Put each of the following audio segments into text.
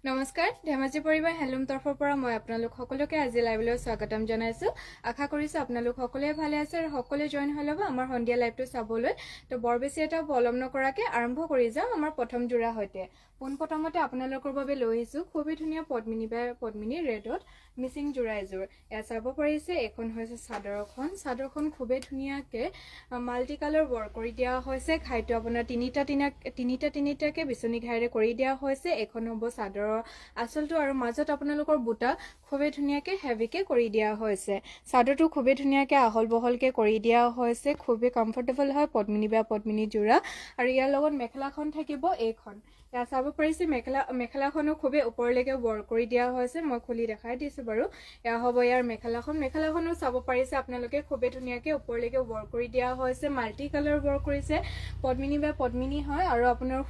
নমস্কাৰ ধেমাজি পৰিবাৰ হেলুম তৰফৰ পৰা মই আপোনালোক সকলোকে আজি লাইভলৈ স্বাগতম জনাইছো আশা কৰিছো আপোনালোক সকলোৱে ভালে আছে আৰু সকলোৱে জয়েন হৈ ল'ব আমাৰ সন্ধিয়া লাইভটো চাবলৈ তো বৰ বেছি এটা পলম নকৰাকে আৰম্ভ কৰি যাওঁ আমাৰ প্ৰথম জোৰা হৈতে পোনপ্ৰথমতে আপোনালোকৰ বাবে লৈ আহিছো খুবই ধুনীয়া পদ্মিনী ৰেডত মিচিং জোৰা এযোৰ এয়া চাব পাৰিছে এখন হৈছে চাদৰখন খুবই ধুনীয়াকে মাল্টি কালাৰ ৱৰ্ক কৰি দিয়া হৈছে ঘাইটো আপোনাৰ তিনিটাকে বিচনী ঘাইৰে কৰি দিয়া হৈছে এখন হ'ব চাদৰৰ আঁচলটো আৰু মাজত আপোনালোকৰ বুটা খুবই ধুনীয়াকে হেভিকে কৰি দিয়া হৈছে চাদৰটো খুবই ধুনীয়াকে আহল বহলকে কৰি দিয়া হৈছে খুবই কমফৰ্টেবল হয় পদ্মিনী জোৰা আৰু ইয়াৰ লগত মেখেলাখন থাকিব এইখন এয়া চাব পাৰিছে মেখেলাখনো খুবই ওপৰলৈকে ৱৰ্ক কৰি দিয়া হৈছে মই খুলি দেখাই দিছো বাৰু এয়া হ'ব ইয়াৰ মেখেলাখনো চাব পাৰিছে আপোনালোকে খুবই ধুনীয়াকে ওপৰলৈকে ৱৰ্ক কৰি দিয়া হৈছে মাল্টি কালাৰ ৱৰ্ক কৰিছে পদ্মিনী হয় আৰু আপোনাৰ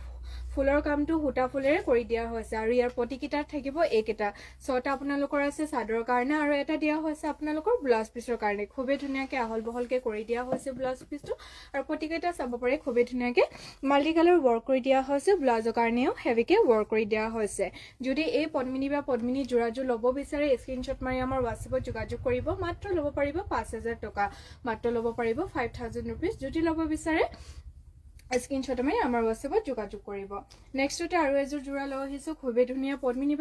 ফুলৰ কামটো সূতা ফুলেৰে কৰি দিয়া হৈছে আৰু ইয়াৰ পটিকিটাত থাকিব এইকেইটা ছটা আপোনালোকৰ আছে চাদৰৰ কাৰণে আৰু এটা দিয়া হৈছে আপোনালোকৰ ব্লাউজ পিছৰ কাৰণে খুবই ধুনীয়াকে আহল বহলকে কৰি দিয়া হৈছে ব্লাউজ পিছটো আৰু পটিকিটা চাব পাৰে খুবই ধুনীয়াকে মাল্টি কালাৰ ৱৰ্ক কৰি দিয়া হৈছে ব্লাউজৰ কাৰণেও হেভিকে ৱৰ্ক কৰি দিয়া হৈছে যদি এই পদ্মিনী জোৰাযোৰ ল'ব বিচাৰে স্ক্ৰীনশ্বট মাৰি আমাৰ হোৱাটছএপত যোগাযোগ কৰিব মাত্ৰ ল'ব পাৰিব 5000 টকা মাত্ৰ ল'ব পাৰিব 5000 ৰুপিজ যদি ল'ব বিচাৰে স্ক্ৰীনশ্বট মাৰি আমাৰ হোৱাটছএপত যোগাযোগ কৰিব নেক্সটতে আৰু এযোৰ জোৰা লৈ আহিছো খুবই ধুনীয়া পদ্মিনী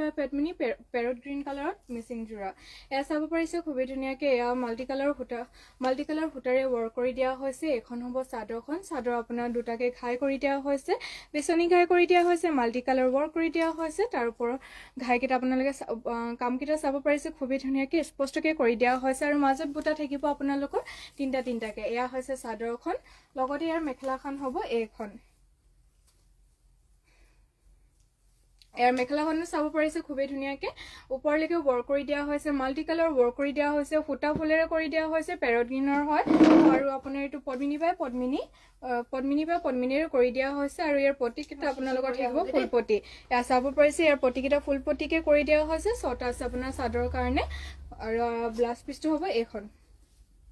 পেৰট গ্ৰীণ কালাৰত মিচিং জোৰা এয়া চাব পাৰিছে খুবই ধুনীয়াকে এয়া মাল্টি কালাৰ সূতাৰে ৱৰ্ক কৰি দিয়া হৈছে এখন হ'ব চাদৰ আপোনাৰ দুটাকে ঘাই কৰি দিয়া হৈছে বেচনি ঘাই কৰি দিয়া হৈছে মাল্টি কালাৰ ৱৰ্ক কৰি দিয়া হৈছে তাৰ ওপৰত ঘাইকেইটা আপোনালোকে কামকেইটা চাব পাৰিছে খুবই ধুনীয়াকে স্পষ্টকে কৰি দিয়া হৈছে আৰু মাজত বুটা থাকিব আপোনালোকৰ তিনিটাকে এয়া হৈছে চাদৰখন লগতে ইয়াৰ মেখেলাখন হ'ব এইখন এয়াৰ মেখেলাখনো চাব পাৰিছে খুবই ধুনীয়াকে ওপৰলৈকে ৱৰ্ক কৰি দিয়া হৈছে মাল্টি কালাৰ ৱৰ্ক কৰি দিয়া হৈছে সূতা ফুলেৰে কৰি দিয়া হৈছে পেৰট গ্ৰীণৰ হয় আৰু আপোনাৰ এইটো পদ্মিনীৰে কৰি দিয়া হৈছে আৰু ইয়াৰ পটিকেইটা আপোনালোকৰ থাকিব ফুলপটি এয়া চাব পাৰিছে ইয়াৰ পটিকেইটা ফুলপটিকে কৰি দিয়া হৈছে ছটা আছে আপোনাৰ চাদৰৰ কাৰণে আৰু ব্লাউজ পিছটো হ'ব এইখন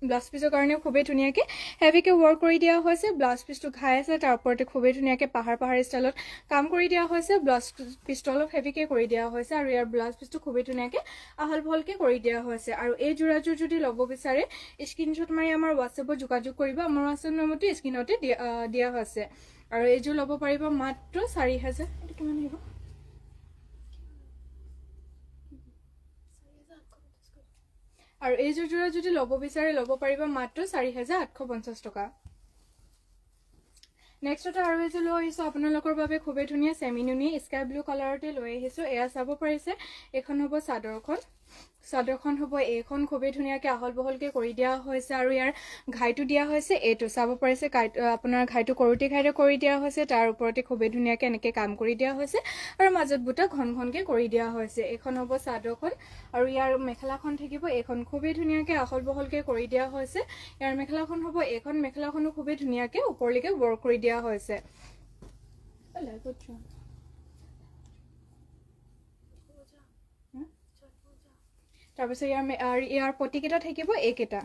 ব্লাউজ পিছৰ কাৰণে খুবই ধুনীয়াকে হেভিকে ৱৰ্ক কৰি দিয়া হৈছে ব্লাউজ পিছটো ঘাই আছে তাৰ ওপৰতে খুবই ধুনীয়াকে পাহাৰ ষ্টাইলত কাম কৰি দিয়া হৈছে ব্লাউজ পিছটো অলপ হেভিকে কৰি দিয়া হৈছে আৰু ইয়াৰ ব্লাউজ পিছটো খুবই ধুনীয়াকে আহল বহলকে কৰি দিয়া হৈছে আৰু এই জোৰাযোৰ যদি ল'ব বিচাৰে স্ক্ৰীনশ্বট মাৰি আমাৰ হোৱাটছএপত যোগাযোগ কৰিব আমাৰ হোৱাটছএপ নম্বৰটো স্ক্ৰীনতে দিয়া হৈছে আৰু এইযোৰ ল'ব পাৰিব মাত্ৰ 4000 এইটো কিমান আহিব আৰু এইযোৰ জোৰা যদি ল'ব বিচাৰে ল'ব পাৰিব মাত্ৰ 4850 টকা নেক্সটতে আৰু এযোৰ লৈ আহিছো আপোনালোকৰ বাবে খুবই ধুনীয়া চেমিনুনি স্কাই ব্লু কালাৰতে লৈ আহিছো এয়া চাব পাৰিছে এখন হ'ব চাদৰখন হ'ব এইখন খুবই ধুনীয়াকে আহল বহলকে কৰি দিয়া হৈছে আৰু ইয়াৰ ঘাইটো দিয়া হৈছে এইটো চাব পাৰিছে আপোনাৰ ঘাইটো কৰোটি ঘাইৰে কৰি দিয়া হৈছে তাৰ ওপৰতে খুবই ধুনীয়াকে এনেকে কাম কৰি দিয়া হৈছে আৰু মাজত বুটা ঘনকে কৰি দিয়া হৈছে এইখন হ'ব চাদৰখন আৰু ইয়াৰ মেখেলাখন থাকিব এইখন খুবই ধুনীয়াকে আহল বহলকে কৰি দিয়া হৈছে ইয়াৰ মেখেলাখন হ'ব এইখন মেখেলাখনো খুবই ধুনীয়াকে ওপৰলৈকে ৱৰ্ক কৰি দিয়া হৈছে তাৰপিছত ইয়াৰ পটিকেইটা থাকিব এইকেইটা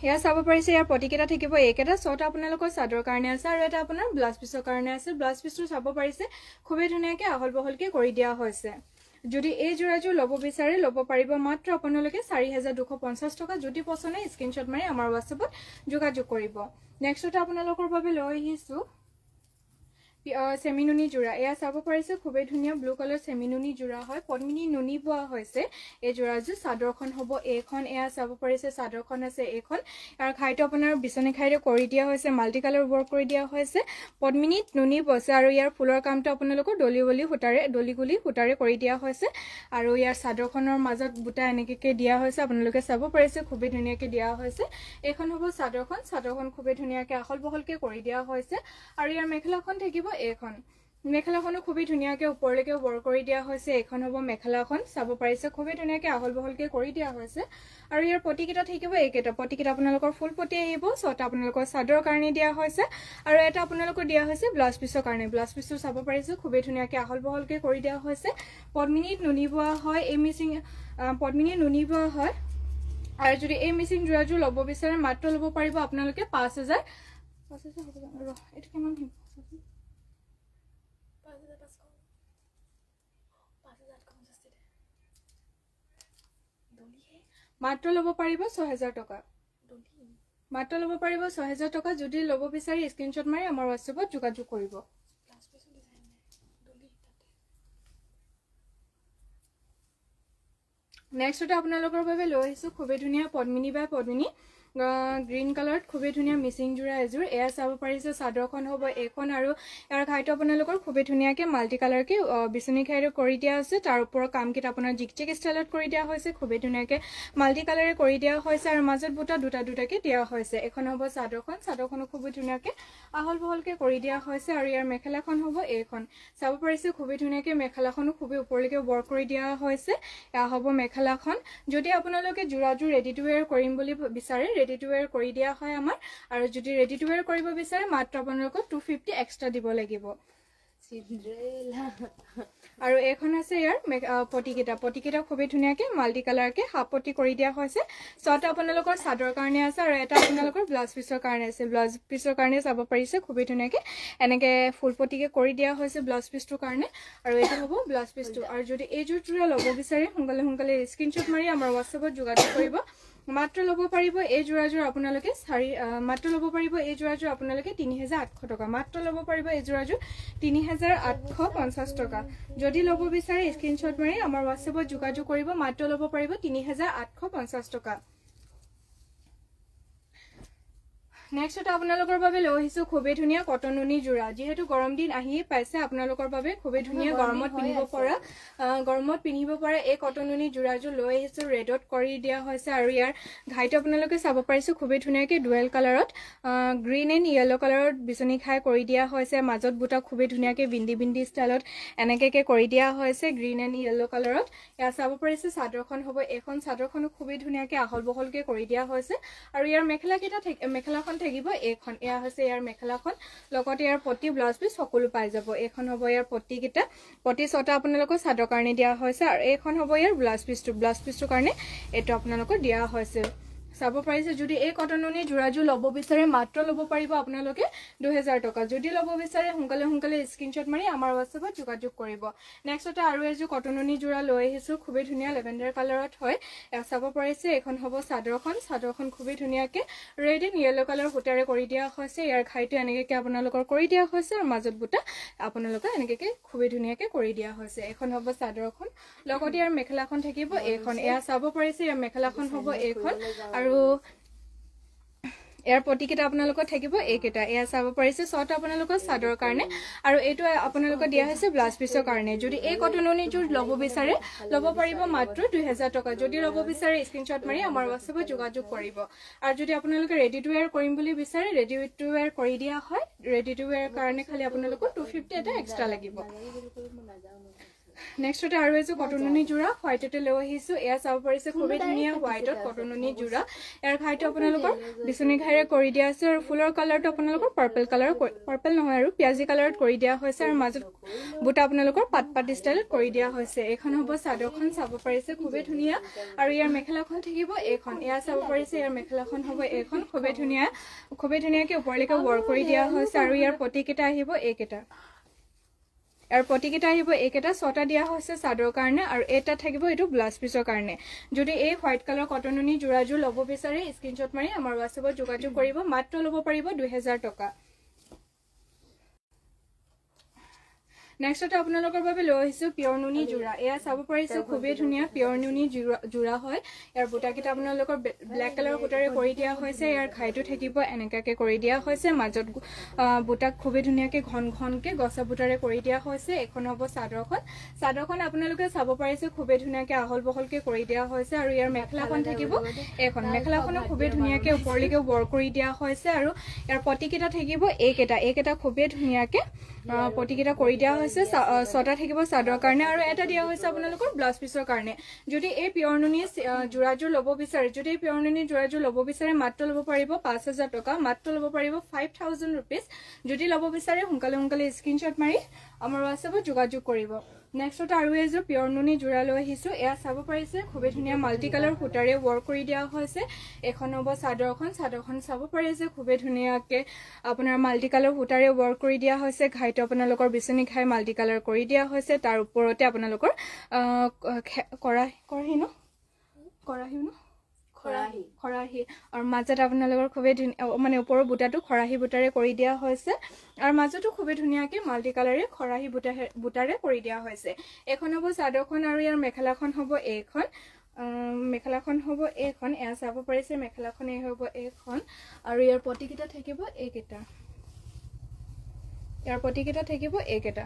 এয়া চাব পাৰিছে ইয়াৰ পটিকেইটা থাকিব এইকেইটা ছটা আপোনালোকৰ চাদৰ কাৰণে আছে আৰু এটা আপোনাৰ ব্লাউজ পিছৰ কাৰণে আছে ব্লাউজ পিছটো চাব পাৰিছে খুবই ধুনীয়াকে আহল বহলকে কৰি দিয়া হৈছে যদি এই জোৰাযোৰ ল'ব বিচাৰে ল'ব পাৰিব মাত্ৰ আপোনালোকে 4250 টকা যদি পছন্দ হয় স্ক্ৰীনশ্বট মাৰি আমাৰ হোৱাটছএপত যোগাযোগ কৰিব নেক্সটতে আপোনালোকৰ বাবে লৈ আহিছো চেমিনুনি জোৰা এয়া চাব পাৰিছে খুবই ধুনীয়া ব্লু কালাৰ চেমিনুনি জোৰা হয় পদ্মিনী নুনি বোৱা হৈছে এই জোৰাযোৰ চাদৰখন হ'ব এইখন এয়া চাব পাৰিছে চাদৰখন আছে এইখন আৰু ঘাইটো আপোনাৰ বিচনী ঘাইৰে কৰি দিয়া হৈছে মাল্টি কালাৰ ৱৰ্ক কৰি দিয়া হৈছে পদ্মিনীত নুনি বছে আৰু ইয়াৰ ফুলৰ কামটো আপোনালোকৰ দলি গুলি সূতাৰে কৰি দিয়া হৈছে আৰু ইয়াৰ চাদৰখনৰ মাজত বুটা এনেকে দিয়া হৈছে আপোনালোকে চাব পাৰিছে খুবই ধুনীয়াকে দিয়া হৈছে এইখন হ'ব চাদৰখন খুবই ধুনীয়াকে আহল বহলকে কৰি দিয়া হৈছে আৰু ইয়াৰ মেখেলাখন থাকিব এইখন মেখেলাখনো খুবই ধুনীয়াকে ওপৰলৈকে ৱৰ্ক কৰি দিয়া হৈছে এইখন হ'ব মেখেলাখন চাব পাৰিছে খুবই ধুনীয়াকে আহল বহলকে কৰি দিয়া হৈছে আৰু ইয়াৰ পটিকেইটা থাকিব এইকেইটা পটিকেইটা আপোনালোকৰ ফুল পটি আহিব ছটা আপোনালোকৰ চাদৰৰ কাৰণে দিয়া হৈছে আৰু এটা আপোনালোকৰ দিয়া হৈছে ব্লাউজ পিছৰ কাৰণে ব্লাউজ পিছটো চাব পাৰিছে খুবই ধুনীয়াকে আহল বহলকে কৰি দিয়া হৈছে পদ্মিনীত নুনি বোৱা হয় পদ্মিনীত নুনি বোৱা হয় আৰু যদি এই মিচিং জোৰাযোৰ ল'ব বিচাৰে মাত্ৰ ল'ব পাৰিব আপোনালোকে 5000 এইটো কিমান মাত্ৰ ল'ব পাৰিব 6000 টকা মাত্ৰ ল'ব পাৰিব 6000 টকা যদি ল'ব বিচাৰি স্ক্ৰিনশ্বট মাৰি আমাৰ WhatsApp-ত যোগাযোগ কৰিব নেক্সটতে আপোনালোকৰ বাবে লৈ আহিছো খুবেই ধুনীয়া পদ্মিনী বাই পদ্মিনী গ্ৰীণ কালাৰত খুবেই ধুনীয়া মিচিং জোৰা এযোৰ এয়া চাব পাৰিছে চাদৰখন হ'ব এইখন আৰু ইয়াৰ ঘাইটো আপোনালোকৰ খুবেই ধুনীয়াকৈ মাল্টি কালাৰকৈ বিচনী ঘাইটো কৰি দিয়া আছে তাৰ ওপৰত কামকেইটা আপোনাৰ জিকচিক ষ্টাইলত কৰি দিয়া হৈছে খুবেই ধুনীয়াকৈ মাল্টি কালাৰে কৰি দিয়া হৈছে আৰু মাজত বুটা দুটাকৈ দিয়া হৈছে এখন হ'ব চাদৰখনো খুবেই ধুনীয়াকৈ আহল বহলকৈ কৰি দিয়া হৈছে আৰু ইয়াৰ মেখেলাখন হ'ব এইখন চাব পাৰিছে খুবেই ধুনীয়াকৈ মেখেলাখনো খুবেই ওপৰলৈকে ৱৰ্ক কৰি দিয়া হৈছে এয়া হ'ব মেখেলাখন যদি আপোনালোকে জোৰাজোৰ ৰেডি টু ৱেৰ কৰিম বুলি বিচাৰে ৰেডি টু ৱেৰ কৰি দিয়া হয় আমাৰ আৰু যদি ৰেডি টু ৱেৰ কৰিব বিচাৰে মাত্ৰ আপোনালোকক 250 এক্সট্ৰা দিব লাগিব আৰু এইখন আছে ইয়াৰ পটিকেইটা খুবেই ধুনীয়াকৈ মাল্টি কালাৰকৈ হাফ পটি কৰি দিয়া হৈছে ছটা আপোনালোকৰ চাদৰ কাৰণে আছে আৰু এটা আপোনালোকৰ ব্লাউজ পিছৰ কাৰণে আছে ব্লাউজ পিছৰ কাৰণে চাব পাৰিছে খুবেই ধুনীয়াকৈ এনেকৈ ফুল পটিকে কৰি দিয়া হৈছে ব্লাউজ পিছটোৰ কাৰণে আৰু এইটো হ'ব ব্লাউজ পিছটো আৰু যদি এইযোৰ জোৰা ল'ব বিচাৰে সোনকালে স্ক্ৰীনশ্বট মাৰি আমাৰ WhatsApp-ত যোগাযোগ কৰিব মাত্ৰ ল'ব পাৰিব এই জোৰাজোৰ আপোনালোকে মাত্ৰ ল'ব পাৰিব এই জোৰাজোৰ আপোনালোকে 3800 টকা মাত্ৰ ল'ব পাৰিব এই জোৰাজোৰ 3850 টকা যদি ল'ব বিচাৰে স্ক্ৰীনশ্বট মাৰি আমাৰ WhatsApp-ত যোগাযোগ কৰিব মাত্ৰ ল'ব পাৰিব 3850 টকা নেক্সটতে আপোনালোকৰ বাবে লৈ আহিছো খুবেই ধুনীয়া কটন নুনি জোৰা যিহেতু গৰম দিন আহি পাইছে আপোনালোকৰ বাবে খুবেই ধুনীয়া গৰমত পিন্ধিব পৰা এই কটন নুনি জোৰাজোৰ লৈ আহিছো ৰেডত কৰি দিয়া হৈছে আৰু ইয়াৰ ঘাইটো আপোনালোকে চাব পাৰিছো খুবেই ধুনীয়াকৈ ডুৱেল কালাৰত গ্ৰীণ এণ্ড য়েলো কালাৰত বিচনী খাই কৰি দিয়া হৈছে মাজত বুটা খুবেই ধুনীয়াকৈ বিন্দি ষ্টাইলত এনেকৈ কৰি দিয়া হৈছে গ্ৰীণ এণ্ড য়েলো কালাৰত এয়া চাব পাৰিছে চাদৰখন হ'ব এইখন চাদৰখনো খুবেই ধুনীয়াকৈ আহল বহলকৈ কৰি দিয়া হৈছে আৰু ইয়াৰ মেখেলাখন থাকিব এইখন এয়া হৈছে ইয়াৰ মেখেলাখন লগতে ইয়াৰ পটি ব্লাউজ পিছ সকলো পাই যাব এইখন হ'ব ইয়াৰ পটি ছটা আপোনালোকৰ চাদৰ কাৰণে দিয়া হৈছে আৰু এইখন হ'ব ইয়াৰ ব্লাউজ পিছটোৰ কাৰণে এইটো আপোনালোকৰ দিয়া হৈছে চাব পাৰিছে যদি এই কটন নুনি জোৰাজোৰ ল'ব বিচাৰে মাত্ৰ ল'ব পাৰিব আপোনালোকে 2000 টকা যদি ল'ব বিচাৰে সোনকালে স্ক্ৰীনশ্বট মাৰি আমাৰ WhatsApp-ত যোগাযোগ কৰিব নেক্সটতে আৰু এযোৰ কটন নুনি জোৰা লৈ আহিছো খুবেই ধুনীয়া লেভেণ্ডাৰ কালাৰত হয় চাব পাৰিছে এখন হ'ব চাদৰখন খুবেই ধুনীয়াকৈ ৰেড এণ্ড য়েলো কালাৰ সূতাৰে কৰি দিয়া হৈছে ইয়াৰ ঘাইটো এনেকৈ আপোনালোকৰ কৰি দিয়া হৈছে আৰু মাজত বুটা আপোনালোকে এনেকৈ খুবেই ধুনীয়াকৈ কৰি দিয়া হৈছে এখন হ'ব চাদৰখন লগতে ইয়াৰ মেখেলাখন থাকিব এইখন এয়া চাব পাৰিছে ইয়াৰ মেখেলাখন হ'ব এইখন আৰু ইয়াৰ পটিকেইটা আপোনালোকৰ থাকিব এইকেইটা এয়া চাব পাৰিছে ছটা আপোনালোকৰ চাদৰ কাৰণে আৰু এইটো আপোনালোকৰ দিয়া হৈছে ব্লাউজ পিছৰ কাৰণে যদি এই কটন নুনিযোৰ ল'ব বিচাৰে ল'ব পাৰিব মাত্ৰ 2000 টকা যদি ল'ব বিচাৰে স্ক্ৰীনশ্বট মাৰি আমাৰ WhatsApp-ত যোগাযোগ কৰিব আৰু যদি আপোনালোকে ৰেডি টু ৱেৰ কৰিম বুলি বিচাৰে ৰেডি টু ৱেৰ কৰি দিয়া হয় ৰেডি টু ৱেৰ কাৰণে খালি আপোনালোকৰ 250 এটা এক্সট্ৰা লাগিব নেক্সটতে আৰু এযোৰ কটন নুনি জোৰা হোৱাইটতে লৈ আহিছো এয়া চাব পাৰিছে খুবেই ধুনীয়া হোৱাইটত কটন নুনি জোৰা ইয়াৰ ঘাইটো আপোনালোকৰ বিচনী ঘাইৰে কৰি দিয়া আছে আৰু ফুলৰ কালাৰটো আপোনালোকৰ পাৰ্পল নহয় আৰু পিয়াজি কালাৰত কৰি দিয়া হৈছে আৰু মাজত বুটা আপোনালোকৰ পাত ষ্টাইলত কৰি দিয়া হৈছে এইখন হ'ব চাদৰখন চাব পাৰিছে খুবেই ধুনীয়া আৰু ইয়াৰ মেখেলাখন থাকিব এইখন এয়া চাব পাৰিছে ইয়াৰ মেখেলাখন হ'ব এইখন খুবেই ধুনীয়াকৈ ওপৰলৈকে ৱৰ্ক কৰি দিয়া হৈছে আৰু ইয়াৰ পটিকেইটা আহিব এইকেইটা আৰু পটিকেইটা আহিব এইকেইটা ছটা দিয়া হৈছে চাদৰ কাৰণে আৰু এটা থাকিব এইটো ব্লাউজ পিছৰ কাৰণে যদি এই হোৱাইট কালাৰ কটন নুনি জোৰাজোৰ ল'ব বিচাৰে স্ক্ৰীনশ্বট মাৰি আমাৰ WhatsApp-ত যোগাযোগ কৰিব মাত্ৰ ল'ব পাৰিব 2000 টকা নেক্সটতে আপোনালোকৰ বাবে লৈ আহিছো পিয়ৰ নুনি জোৰা এয়া চাব পাৰিছে খুবেই ধুনীয়া পিয়ৰ নুনি জোৰা হয় ইয়াৰ বুটাকেইটা আপোনালোকৰ ব্লেক কালাৰ সূতাৰে কৰি দিয়া হৈছে ইয়াৰ ঘাইটো থাকিব এনেকাকৈ কৰি দিয়া হৈছে মাজত বুটাক খুবেই ধুনীয়াকৈ ঘনকৈ গছা বুটাৰে কৰি দিয়া হৈছে এখন হ'ব চাদৰখন আপোনালোকে চাব পাৰিছে খুবেই ধুনীয়াকৈ আহল বহলকৈ কৰি দিয়া হৈছে আৰু ইয়াৰ মেখেলাখন থাকিব এইখন মেখেলাখনো খুবেই ধুনীয়াকৈ ওপৰলৈকে ৱৰ্ক কৰি দিয়া হৈছে আৰু ইয়াৰ পটিকেইটা থাকিব এইকেইটা খুবেই ধুনীয়াকৈ পটিকেইটা কৰি দিয়া হৈছে ছটা থাকিব চাদৰ কাৰণে আৰু এটা দিয়া হৈছে আপোনালোকৰ ব্লাউজ পিছৰ কাৰণে যদি এই পিয়ৰ নুনি জোৰাজোৰ ল'ব বিচাৰে মাত্ৰ ল'ব পাৰিব 5000 টকা মাত্ৰ ল'ব পাৰিব 5000 rupees যদি ল'ব বিচাৰে সোনকালে স্ক্ৰীনশ্বট মাৰি আমাৰ WhatsApp-ত যোগাযোগ কৰিব নেক্সটতে আৰু এযোৰ পিয়ৰ নুনি জোৰা লৈ আহিছো এয়া চাব পাৰিছে খুবেই ধুনীয়া মাল্টি কালাৰ সূতাৰে ৱৰ্ক কৰি দিয়া হৈছে এখন হ'ব চাদৰখন চাব পাৰিছে খুবেই ধুনীয়াকৈ আপোনাৰ মাল্টি কালাৰ সূতাৰে ৱৰ্ক কৰি দিয়া হৈছে ঘাইটো আপোনালোকৰ বিচনী ঘাই মাল্টি কালাৰ কৰি দিয়া হৈছে তাৰ ওপৰতে আপোনালোকৰ খৰাহি ন খৰাহি আৰু মাজত আপোনালোকৰ খুবেই মানে ওপৰৰ বুটাটো খৰাহি বুটাৰে কৰি দিয়া হৈছে আৰু মাজতো খুবেই ধুনীয়াকৈ মাল্টি কালাৰে খৰাহি বুটাৰে কৰি দিয়া হৈছে এখন হ'ব চাদৰখন আৰু ইয়াৰ মেখেলাখন হ'ব এইখন মেখেলাখন হ'ব এইখন এয়া চাব পাৰিছে মেখেলাখন এই হ'ব এইখন আৰু ইয়াৰ পটিকেইটা থাকিব এইকেইটা এইকেইটা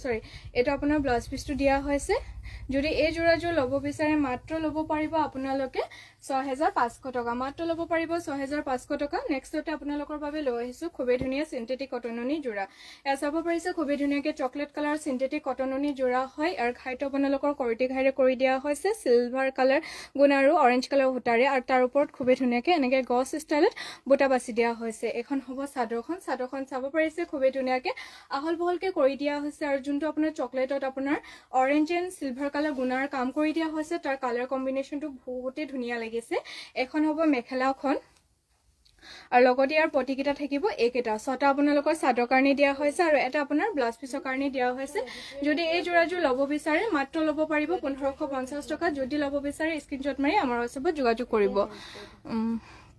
সৰি এইটো আপোনাৰ ব্লাউজ পিচটো দিয়া হৈছে যদি এই যোৰাযোৰ ল'ব বিচাৰে মাত্ৰ ল'ব পাৰিব আপোনালোকে 6500 টকা মাত্ৰ ল'ব পাৰিব 6500 টকা নেক্সটতে আপোনালোকৰ বাবে লৈ আহিছোঁ খুবেই ধুনীয়া চিন্থেটিক কটননি যোৰা এয়া চাব পাৰিছে খুবেই ধুনীয়াকৈ চকলেট কালাৰ চিন্থেটিক কটননি যোৰা হয় আৰু ঘাইটো আপোনালোকৰ কৰটি ঘাইৰে কৰি দিয়া হৈছে চিলভাৰ কালাৰ গুণ আৰু অৰেঞ্জ কালাৰ সূতাৰে আৰু তাৰ ওপৰত খুবেই ধুনীয়াকৈ এনেকৈ গছ ষ্টাইলত বুটা বাছি দিয়া হৈছে এখন হ'ব চাদৰখন চাব পাৰিছে খুবেই ধুনীয়াকৈ আহল বহলকৈ কৰি দিয়া হৈছে আৰু যোনটো আপোনাৰ চকলেটত আপোনাৰ অৰেঞ্জ এণ্ড চিলভাৰ কালাৰ গুণাৰ কাম কৰি দিয়া হৈছে তাৰ কালাৰ কম্বিনেশ্যনটো বহুতেই ধুনীয়া লাগিছে এখন হ'ব মেখেলাখন আৰু লগতে ইয়াৰ পটিকেইটা থাকিব এইকেইটা 6টা আপোনালোকৰ চাদৰ কাৰণে দিয়া হৈছে আৰু এটা আপোনাৰ ব্লাউজ পিচৰ কাৰণে দিয়া হৈছে যদি এই যোৰাযোৰ ল'ব বিচাৰে মাত্ৰ ল'ব পাৰিব 1550 টকা যদি ল'ব বিচাৰে স্ক্ৰীনশ্বট মাৰি আমাৰ ওচৰত যোগাযোগ কৰিব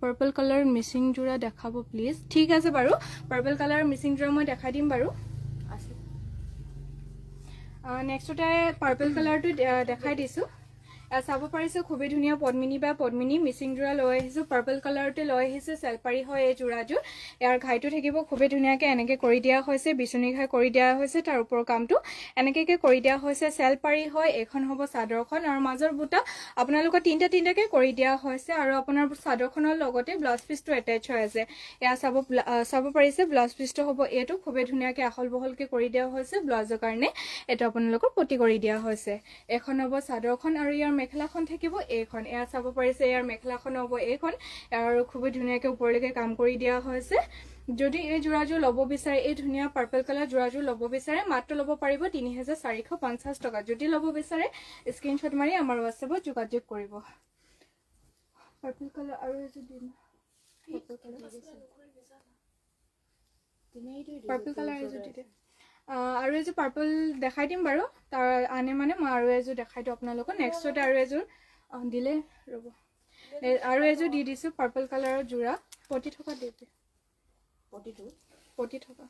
পাৰ্পল কালাৰ মিচিং যোৰা দেখাব প্লিজ ঠিক আছে বাৰু পাৰ্পল কালাৰ মিচিং যোৰা মই দেখাই দিম বাৰু নেক্সটতে পাৰ্পল কালাৰটো দেখাই দিছোঁ চাব পাৰিছে খুবেই ধুনীয়া পদ্মিনী বা পদ্মিনী মিচিং যোৰা লৈ আহিছোঁ পাৰ্পল কালাৰতে লৈ আহিছোঁ চেলপাৰী হয় এই যোৰাযোৰ ইয়াৰ ঘাইটো থাকিব খুবেই ধুনীয়াকৈ এনেকৈ কৰি দিয়া হৈছে বিচনী ঘাই কৰি দিয়া হৈছে তাৰ ওপৰৰ কামটো এনেকৈ কৰি দিয়া হৈছে চেলপাৰী হয় এইখন হ'ব চাদৰখন আৰু মাজৰ বুটা আপোনালোকৰ তিনিটাকৈ কৰি দিয়া হৈছে আৰু আপোনাৰ চাদৰখনৰ লগতে ব্লাউজ পিচটো এটেচ হৈ আছে এয়া চাব পাৰিছে ব্লাউজ পিচটো হ'ব এইটো খুবেই ধুনীয়াকৈ আহল বহলকৈ কৰি দিয়া হৈছে ব্লাউজৰ কাৰণে এইটো আপোনালোকৰ পটি কৰি দিয়া হৈছে এখন হ'ব চাদৰখন আৰু ইয়াৰ মেখেলাখন থাকিব এইখন এয়া চাব পাৰিছে ইয়াৰ মেখেলাখন হ'ব এইখন আৰু খুবেই ধুনীয়াকৈ ওপৰলৈকে কাম কৰি দিয়া হৈছে যদি এই যোৰাযোৰ ল'ব বিচাৰে এই ধুনীয়া পাৰ্পল কালাৰ যোৰাযোৰ ল'ব বিচাৰে মাত্ৰ ল'ব পাৰিব 3450 টকা যদি ল'ব বিচাৰে স্ক্ৰীনশ্বট মাৰি আমাৰ হোৱাটছএপত যোগাযোগ কৰিব পাৰ্পল কালাৰ আৰু এযোৰ দিম পাৰ্পল কালাৰ এযোৰ দি দিয়ে আৰু এযোৰ পাৰ্পল দেখাই দিম বাৰু তাৰ আনে মানে মই আৰু এযোৰ দেখাই দিওঁ আপোনালোকক নেক্সটতে আৰু এযোৰ দিলে ৰ'ব আৰু এযোৰ দি দিছোঁ পাৰ্পল কালাৰৰ যোৰা পটি থকা দি দিয়ে পটি থকা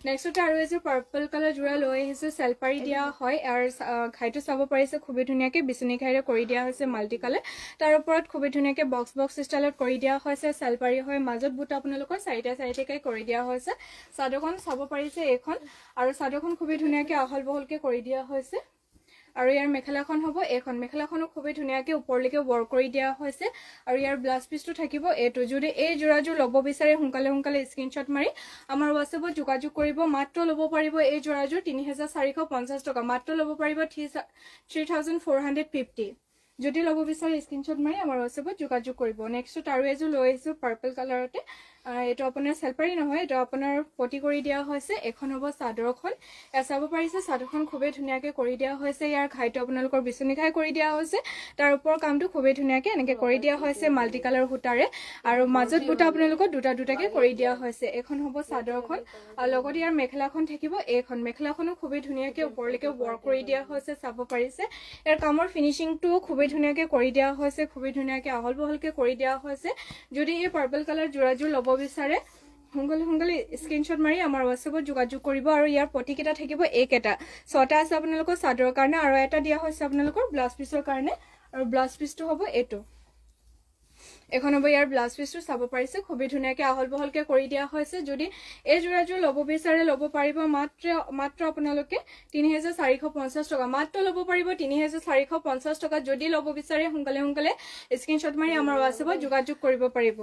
নেক্সটতে আৰু এযোৰ পাৰ্পল কালাৰ যোৰা লৈ আহিছোঁ চেলপাৰী দিয়া হয় আৰু ঘাইটো চাব পাৰিছে খুবেই ধুনীয়াকৈ বিচনী ঘাইৰে কৰি দিয়া হৈছে মাল্টি কালাৰ তাৰ ওপৰত খুবেই ধুনীয়াকৈ বক্স ষ্টাইলত কৰি দিয়া হৈছে চেলপাৰী হয় মাজত বুটা আপোনালোকৰ চাৰিটাকৈ কৰি দিয়া হৈছে চাদৰখন চাব পাৰিছে এইখন আৰু চাদৰখন খুবেই ধুনীয়াকৈ আহল বহলকৈ কৰি দিয়া হৈছে আৰু ইয়াৰ মেখেলাখন হ'ব এইখন মেখেলাখনো খুবেই ধুনীয়াকৈ ওপৰলৈকে ৱৰ্ক কৰি দিয়া হৈছে আৰু ইয়াৰ ব্লাউজ পিচটো থাকিব এইটো যদি এই যোৰাযোৰ ল'ব বিচাৰে সোনকালে স্ক্ৰীনশ্বট মাৰি আমাৰ হোৱাটছএপত যোগাযোগ কৰিব মাত্ৰ ল'ব পাৰিব এই যোৰাযোৰ 3450 টকা মাত্ৰ ল'ব পাৰিব 3450 যদি ল'ব বিচাৰে স্ক্ৰীনশ্বট মাৰি আমাৰ হোৱাটছএপত যোগাযোগ কৰিব নেক্সটত আৰু এযোৰ লৈ আহিছোঁ পাৰ্পল কালাৰতে এইটো আপোনাৰ চেলপাৰী নহয় এইটো আপোনাৰ পটি কৰি দিয়া হৈছে এখন হ'ব চাদৰখন এয়া চাব পাৰিছে চাদৰখন খুবেই ধুনীয়াকৈ কৰি দিয়া হৈছে ইয়াৰ ঘাইটো আপোনালোকৰ বিচনী ঘাই কৰি দিয়া হৈছে তাৰ ওপৰৰ কামটো খুবেই ধুনীয়াকৈ এনেকৈ কৰি দিয়া হৈছে মাল্টি কালাৰ সূতাৰে আৰু মাজত বুটা আপোনালোকৰ দুটাকৈ কৰি দিয়া হৈছে এখন হ'ব চাদৰখন আৰু লগতে ইয়াৰ মেখেলাখন থাকিব এইখন মেখেলাখনো খুবেই ধুনীয়াকৈ ওপৰলৈকে ৱৰ্ক কৰি দিয়া হৈছে চাব পাৰিছে ইয়াৰ কামৰ ফিনিচিংটোও খুবেই ধুনীয়াকৈ কৰি দিয়া হৈছে খুবেই ধুনীয়াকৈ আহল বহলকৈ কৰি দিয়া হৈছে যদি এই পাৰ্পল কালাৰ যোৰাযোৰ ল'ব বিচাৰে সোনকালে স্ক্ৰীনশ্বট মাৰি আমাৰ হোৱাটছএপত যোগাযোগ কৰিব আৰু ইয়াৰ পটিকেইটা থাকিব এইকেইটা 6টা আছে আপোনালোকৰ চাদৰৰ কাৰণে আৰু এটা দিয়া হৈছে আপোনালোকৰ ব্লাউজ পিচৰ কাৰণে আৰু ব্লাউজ পিচটো হ'ব এইটো এখন হ'ব ইয়াৰ ব্লাউজ পিচটো চাব পাৰিছে খুবেই ধুনীয়াকৈ আহল বহলকৈ কৰি দিয়া হৈছে যদি এই যোৰাযোৰ ল'ব বিচাৰে ল'ব পাৰিব মাত্ৰ আপোনালোকে 3450 টকা মাত্ৰ ল'ব পাৰিব 3450 টকা যদি ল'ব বিচাৰে সোনকালে স্ক্ৰীনশ্বট মাৰি আমাৰ হোৱাটছএপত যোগাযোগ কৰিব পাৰিব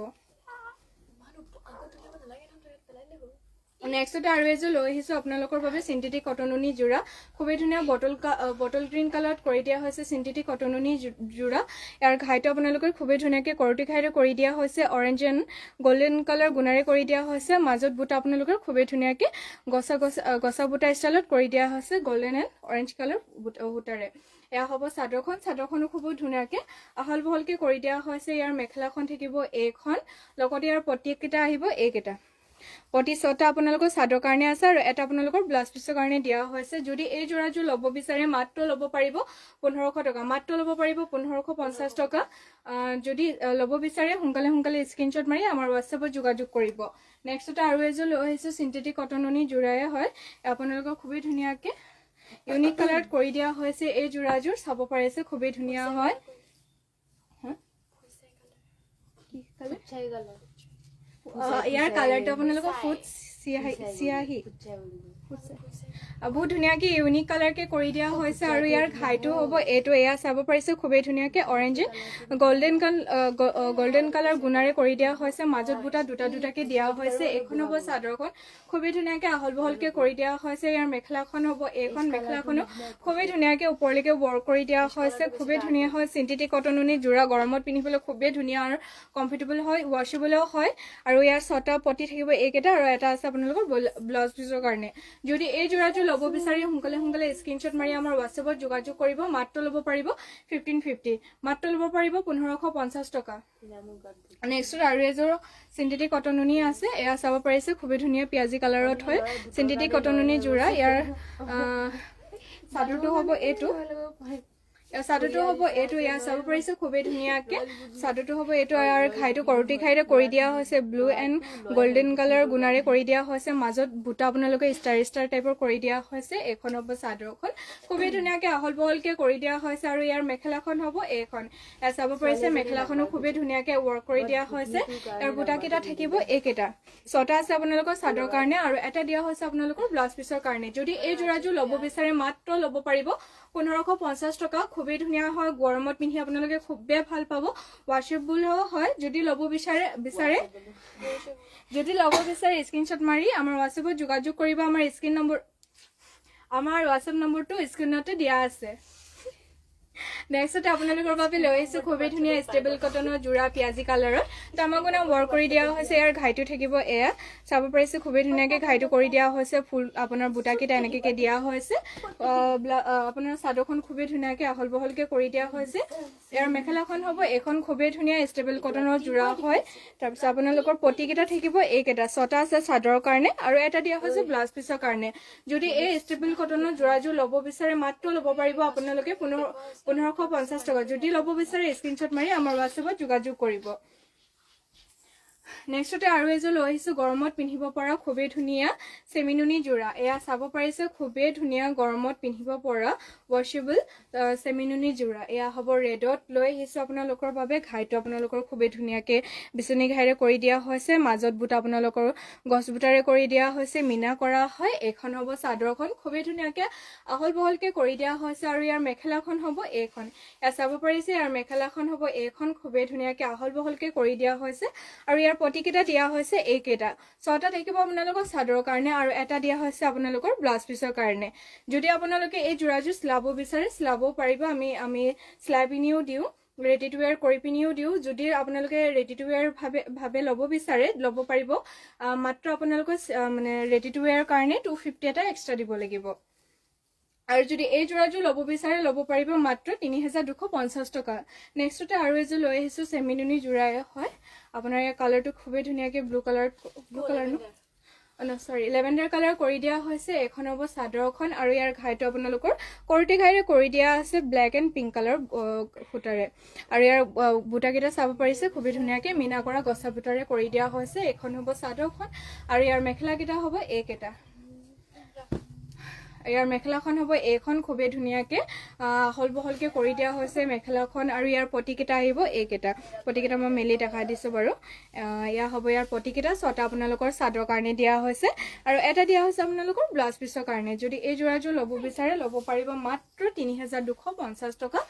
নেক্সটতে আৰু এযোৰ লৈ আহিছোঁ আপোনালোকৰ বাবে চিন্থেটিক কটননি যোৰা খুবেই ধুনীয়া বটল গ্ৰীণ কালাৰত কৰি দিয়া হৈছে চিন্থেটিক কটননি যোৰা ইয়াৰ ঘাইটো আপোনালোকৰ খুবেই ধুনীয়াকৈ কৰটি ঘাইৰে কৰি দিয়া হৈছে অৰেঞ্জ এণ্ড গল্ডেন কালাৰ গুণাৰে কৰি দিয়া হৈছে মাজত বুটা আপোনালোকৰ খুবেই ধুনীয়াকৈ গছা বুটা ষ্টাইলত কৰি দিয়া হৈছে গল্ডেন এণ্ড অৰেঞ্জ কালাৰ সূতাৰে এয়া হ'ব চাদৰখনো খুব ধুনীয়াকৈ আহল বহলকৈ কৰি দিয়া হৈছে ইয়াৰ মেখেলাখন থাকিব এইখন লগতে ইয়াৰ পটিকেইটা আহিব এইকেইটা প্ৰতি 6টা আপোনালোকৰ চাদৰ কাৰণে আছে আৰু এটা আপোনালোকৰ ব্লাউজ পিছৰ কাৰণে দিয়া হৈছে যদি এই যোৰাযোৰ ল'ব বিচাৰে মাত্ৰ ল'ব পাৰিব 1500 টকা মাত্ৰ ল'ব পাৰিব 1550 টকা যদি ল'ব বিচাৰে সোনকালে স্ক্ৰীনশ্বট মাৰি আমাৰ হোৱাটছএপত যোগাযোগ কৰিব নেক্সটতে আৰু এযোৰ লৈ আহিছোঁ সিন্থেটিক কটননি যোৰাই হয় আপোনালোকৰ খুবেই ধুনীয়াকৈ ইউনিক কালাৰত কৰি দিয়া হৈছে এই যোৰাযোৰ চাব পাৰিছে খুবেই ধুনীয়া হয় কি কালাৰ ইয়াৰ কালাৰটো আপোনালোকৰ ফুট চিয়াহী বহুত ধুনীয়াকৈ ইউনিক কালাৰকে কৰি দিয়া হৈছে আৰু ইয়াৰ ঘাইটো হ'ব এইটো এয়া চাব পাৰিছে খুবেই ধুনীয়াকৈ অৰেঞ্জ গল্ডেন কালাৰ গুণাৰে কৰি দিয়া হৈছে মাজত বুটা দুটাকৈ দিয়া হৈছে এইখন হ'ব চাদৰখন খুবেই ধুনীয়াকৈ আহল বহলকৈ কৰি দিয়া হৈছে ইয়াৰ মেখেলাখন হ'ব এইখন মেখেলাখনো খুবেই ধুনীয়াকৈ ওপৰলৈকে ৱৰ্ক কৰি দিয়া হৈছে খুবেই ধুনীয়া হয় সিন্থেটিক কটননি যোৰা গৰমত পিন্ধিবলৈ খুবেই ধুনীয়া আৰু কমফৰ্টেবল হয় ৱাশ্বেবলও হয় আৰু ইয়াৰ 6টা পটি থাকিব এইকেইটা আৰু এটা আছে আপোনালোকৰ ব্লাউজ পিছৰ কাৰণে যদি এই যোৰাযোৰ ল'ব বিচাৰি সোনকালে স্ক্ৰীনশ্বট মাৰি আমাৰ হোৱাটছএপত যোগাযোগ কৰিব মাত্ৰ ল'ব পাৰিব 1550 মাত্ৰ ল'ব পাৰিব 1550 টকা নেক্সট আৰু এযোৰ সিন্থেটিক কটননি আছে এয়া চাব পাৰিছে খুবেই ধুনীয়া পিয়াজি কালাৰত হয় সিন্থেটিক কটননি যোৰা ইয়াৰ চাদৰটো হ'ব এইটো চাদৰটো হ'ব এইটো ইয়াৰ চাব পাৰিছে খুবেই ধুনীয়াকৈ চাদৰটো হ'ব এইটো আৰু ঘাইটো কৰটি ঘাইৰে কৰি দিয়া হৈছে ব্লু এণ্ড গল্ডেন কালাৰ গুণাৰে কৰি দিয়া হৈছে মাজত বুটা আপোনালোকে ষ্টাৰ টাইপৰ কৰি দিয়া হৈছে এইখন হ'ব চাদৰখন খুবেই ধুনীয়াকৈ আহল বহলকৈ কৰি দিয়া হৈছে আৰু ইয়াৰ মেখেলাখন হ'ব এইখন এয়া চাব পাৰিছে মেখেলাখনো খুবেই ধুনীয়াকৈ ৱৰ্ক কৰি দিয়া হৈছে আৰু বুটাকেইটা থাকিব এইকেইটা 6টা আছে আপোনালোকৰ চাদৰ কাৰণে আৰু এটা দিয়া হৈছে আপোনালোকৰ ব্লাউজ পিছৰ কাৰণে যদি এই যোৰাযোৰ ল'ব বিচাৰে মাত্ৰ ল'ব পাৰিব 1550 টকা খুবেই ধুনীয়া হয় গৰমত পিন্ধি আপোনালোকে খুবেই ভাল পাব ৱাশ্বেবলও হয় যদি ল'ব বিচাৰে স্ক্ৰীনশ্বট মাৰি আমাৰ হোৱাটছএপত যোগাযোগ কৰিব আমাৰ হোৱাটছএপ নম্বৰটো স্ক্ৰীনতে দিয়া আছে নেক্সটতে আপোনালোকৰ বাবে লৈ আহিছোঁ খুবেই ধুনীয়া ষ্টেবল কটনৰ যোৰা পিয়াজি কালাৰত তামাগুনা ৱৰ্ক কৰি দিয়া হৈছে ইয়াৰ ঘাইটো থাকিব এয়া চাব পাৰিছে খুবেই ধুনীয়াকৈ ঘাইটো কৰি দিয়া হৈছে ফুল আপোনাৰ বুটাকেইটা এনেকৈ দিয়া হৈছে আপোনাৰ চাদৰখন খুবেই ধুনীয়াকৈ আহল বহলকৈ কৰি দিয়া হৈছে ইয়াৰ মেখেলাখন হ'ব এইখন খুবেই ধুনীয়া ষ্টেবল কটনৰ যোৰা হয় তাৰপিছত আপোনালোকৰ পটিকেইটা থাকিব এইকেইটা 6টা আছে চাদৰৰ কাৰণে আৰু এটা দিয়া হৈছে ব্লাউজ পিছৰ কাৰণে যদি এই ষ্টেবল কটনৰ যোৰাযোৰ ল'ব বিচাৰে মাত্ৰ ল'ব পাৰিব আপোনালোকে 1550 টকা যদি ল'ব বিচাৰে স্ক্ৰীনশ্বট মাৰি আমাৰ হোৱাটছএপত যোগাযোগ কৰিব নেক্সটতে আৰু এযোৰ লৈ আহিছোঁ গৰমত পিন্ধিব পৰা খুবেই ধুনীয়া চেমিনুনি যোৰা এয়া চাব পাৰিছে খুবেই ধুনীয়া গৰমত পিন্ধিব পৰা ৱাশ্বেবল চেমিনুনি যোৰা এয়া হ'ব ৰেডত লৈ আহিছোঁ আপোনালোকৰ বাবে ঘাইটো আপোনালোকৰ খুবেই ধুনীয়াকৈ বিচনী ঘাইৰে কৰি দিয়া হৈছে মাজত বুটা আপোনালোকৰ গছ বুটাৰে কৰি দিয়া হৈছে মিনা কৰা হয় এইখন হ'ব চাদৰখন খুবেই ধুনীয়াকৈ আহল বহলকৈ কৰি দিয়া হৈছে আৰু ইয়াৰ মেখেলাখন হ'ব এইখন এয়া চাব পাৰিছে ইয়াৰ মেখেলাখন হ'ব এইখন খুবেই ধুনীয়াকৈ আহল বহলকৈ কৰি দিয়া হৈছে আৰু ইয়াৰ পটিকেইটা দিয়া হৈছে এইকেইটা 6টা থাকিব আপোনালোকৰ চাদৰৰ কাৰণে আৰু এটা দিয়া হৈছে আপোনালোকৰ ব্লাউজ পিছৰ কাৰণে যদি আপোনালোকে এই যোৰাযোৰ চিলাব বিচাৰে চিলাবও পাৰিব আমি চিলাই পিনিও দিওঁ ৰেডি টু ৱেৰ কৰি পিনিও দিওঁ যদি আপোনালোকে ৰেডি টু ৱেৰ ভাৱে ল'ব বিচাৰে ল'ব পাৰিব মাত্ৰ আপোনালোকে মানে ৰেডি টু ৱেৰ কাৰণে 250 এটা এক্সট্ৰা দিব লাগিব আৰু যদি এই যোৰাযোৰ ল'ব বিচাৰে ল'ব পাৰিব মাত্ৰ 3250 টকা নেক্সটতে আৰু এযোৰ লৈ আহিছোঁ চেমিনুনি যোৰাই হয় আপোনাৰ ইয়াৰ কালাৰটো খুবেই ধুনীয়াকৈ ব্লু কালাৰ লেভেণ্ডাৰ কালাৰ কৰি দিয়া হৈছে এখন হ'ব চাদৰখন আৰু ইয়াৰ ঘাইটো আপোনালোকৰ কৰটি ঘাইৰে কৰি দিয়া আছে ব্লেক এণ্ড পিংক কালাৰ সূতাৰে আৰু ইয়াৰ বুটাকেইটা চাব পাৰিছে খুবেই ধুনীয়াকৈ মিনা কৰা গছা বুটাৰে কৰি দিয়া হৈছে এইখন হ'ব চাদৰখন আৰু ইয়াৰ মেখেলাকেইটা হ'ব এইকেইটা ইয়াৰ মেখেলাখন হ'ব এইখন খুবেই ধুনীয়াকৈ আহল বহলকৈ কৰি দিয়া হৈছে মেখেলাখন আৰু ইয়াৰ পটিকেইটা আহিব এইকেইটা পটিকেইটা মই মেলি দেখাই দিছোঁ বাৰু এয়া হ'ব ইয়াৰ পটিকেইটা 6টা আপোনালোকৰ চাদৰ কাৰণে দিয়া হৈছে আৰু এটা দিয়া হৈছে আপোনালোকৰ ব্লাউজ পিছৰ কাৰণে যদি এই যোৰাযোৰ ল'ব বিচাৰে ল'ব পাৰিব মাত্ৰ 3250 টকা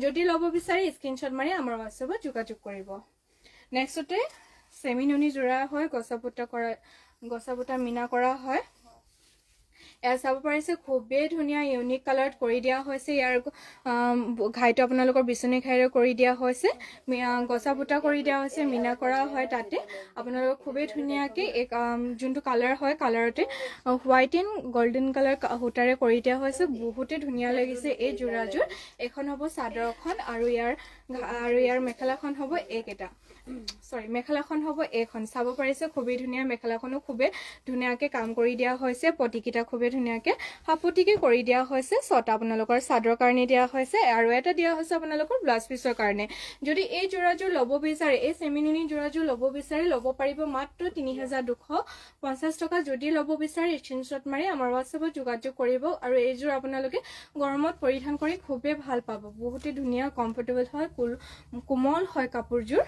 যদি ল'ব বিচাৰে স্ক্ৰীনশ্বট মাৰি আমাৰ হোৱাটছএপত যোগাযোগ কৰিব নেক্সটতে চেমিনুনি যোৰা হয় গছা বুটা মিনা কৰা হয় এয়া চাব পাৰিছে খুবেই ধুনীয়া ইউনিক কালাৰত কৰি দিয়া হৈছে ইয়াৰ ঘাইটো আপোনালোকৰ বিচনী ঘাইৰে কৰি দিয়া হৈছে গছা বুটা কৰি দিয়া হৈছে মিনা কৰা হয় তাতে আপোনালোকৰ খুবেই ধুনীয়াকৈ যোনটো কালাৰ হয় কালাৰতে হোৱাইট এণ্ড গল্ডেন কালাৰ সূতাৰে কৰি দিয়া হৈছে বহুতেই ধুনীয়া লাগিছে এই যোৰাযোৰ এখন হ'ব চাদৰখন আৰু ইয়াৰ মেখেলাখন হ'ব এইকেইটা মেখেলাখন হ'ব এইখন চাব পাৰিছে খুবেই ধুনীয়া মেখেলাখনো খুবেই ধুনীয়াকৈ কাম কৰি দিয়া হৈছে পটিকেইটা খুবেই ধুনীয়াকৈ সাপটিকে কৰি দিয়া হৈছে ছটা আপোনালোকৰ চাদৰ কাৰণে দিয়া হৈছে আৰু এটা দিয়া হৈছে আপোনালোকৰ ব্লাউজ পিছৰ কাৰণে যদি এই যোৰাযোৰ ল'ব বিচাৰে এই চেমিনুনি যোৰাযোৰ ল'ব বিচাৰে ল'ব পাৰিব মাত্ৰ ৩,২৫০ টকা যদি ল'ব বিচাৰে স্ক্ৰীনশ্বট মাৰি আমাৰ হোৱাটছএপত যোগাযোগ কৰিব আৰু এইযোৰ আপোনালোকে গৰমত পৰিধান কৰি খুবেই ভাল পাব বহুতেই ধুনীয়া কমফৰ্টেবল হয় কোমল হয় কাপোৰযোৰ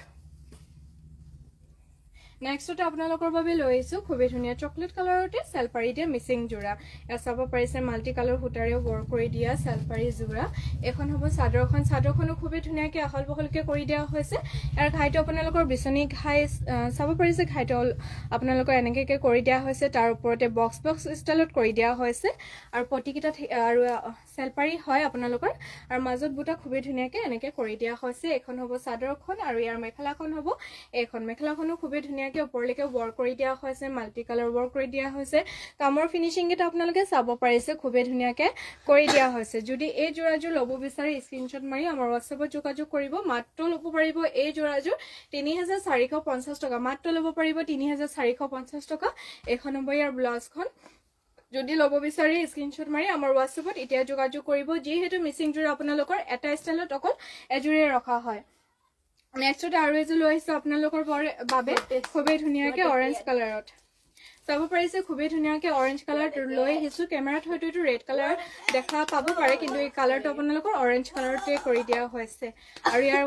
নেক্সটতে আপোনালোকৰ বাবে লৈ আহিছোঁ খুবেই ধুনীয়া চকলেট কালাৰতে চেলপাৰি দিয়া মিচিং যোৰা এয়া চাব পাৰিছে মাল্টি কালাৰ সূতাৰে ৱৰ্ক কৰি দিয়া চেলপাৰি যোৰা এখন হ'ব চাদৰখনো খুবেই ধুনীয়াকৈ আহল বহলকৈ কৰি দিয়া হৈছে ইয়াৰ ঘাইটো আপোনালোকৰ বিচনী ঘাই চাব পাৰিছে ঘাইটো আপোনালোকৰ এনেকৈ কৰি দিয়া হৈছে তাৰ ওপৰতে বক্স ষ্টাইলত কৰি দিয়া হৈছে আৰু পটিকেইটা আৰু চেলপাৰি হয় আপোনালোকৰ আৰু মাজত বুটা খুবেই ধুনীয়াকৈ এনেকৈ কৰি দিয়া হৈছে এখন হ'ব চাদৰখন আৰু ইয়াৰ মেখেলাখন হ'ব এইখন মেখেলাখনো খুবেই ধুনীয়াকৈ ওপৰলৈকে ৱৰ্ক কৰি দিয়া হৈছে মাল্টি কালাৰ ৱৰ্ক কৰি দিয়া হৈছে কামৰ ফিনিচিং কেইটা আপোনালোকে চাব পাৰিছে খুবেই ধুনীয়াকৈ কৰি দিয়া হৈছে যদি এই যোৰাযোৰ ল'ব বিচাৰে স্ক্ৰীনশ্বট মাৰি আমাৰ হোৱাটছএপত যোগাযোগ কৰিব মাত্ৰ ল'ব পাৰিব এই যোৰাযোৰ ৩,৪৫০ টকা মাত্ৰ ল'ব পাৰিব ৩,৪৫০ টকা এখন হ'ব ইয়াৰ ব্লাউজখন যদি ল'ব বিচাৰে স্ক্ৰীনশ্বট মাৰি আমাৰ হোৱাটছএপত এতিয়া যোগাযোগ কৰিব যিহেতু মিচিং যোৰা আপোনালোকৰ এটা ষ্টাইলত অকল এযোৰে ৰখা হয় নেক্সটতে আৰু এযোৰ লৈ আহিছোঁ আপোনালোকৰ বাবে খুবেই ধুনীয়াকৈ অৰেঞ্জ কালাৰত চাব পাৰিছে খুবেই ধুনীয়াকৈ অৰেঞ্জ কালাৰ লৈ আহিছোঁ কেমেৰাত হয়তো এইটো ৰেড কালাৰ দেখা পাব পাৰে কিন্তু এই কালাৰটো আপোনালোকৰ অৰেঞ্জ কালাৰতে কৰি দিয়া হৈছে আৰু ইয়াৰ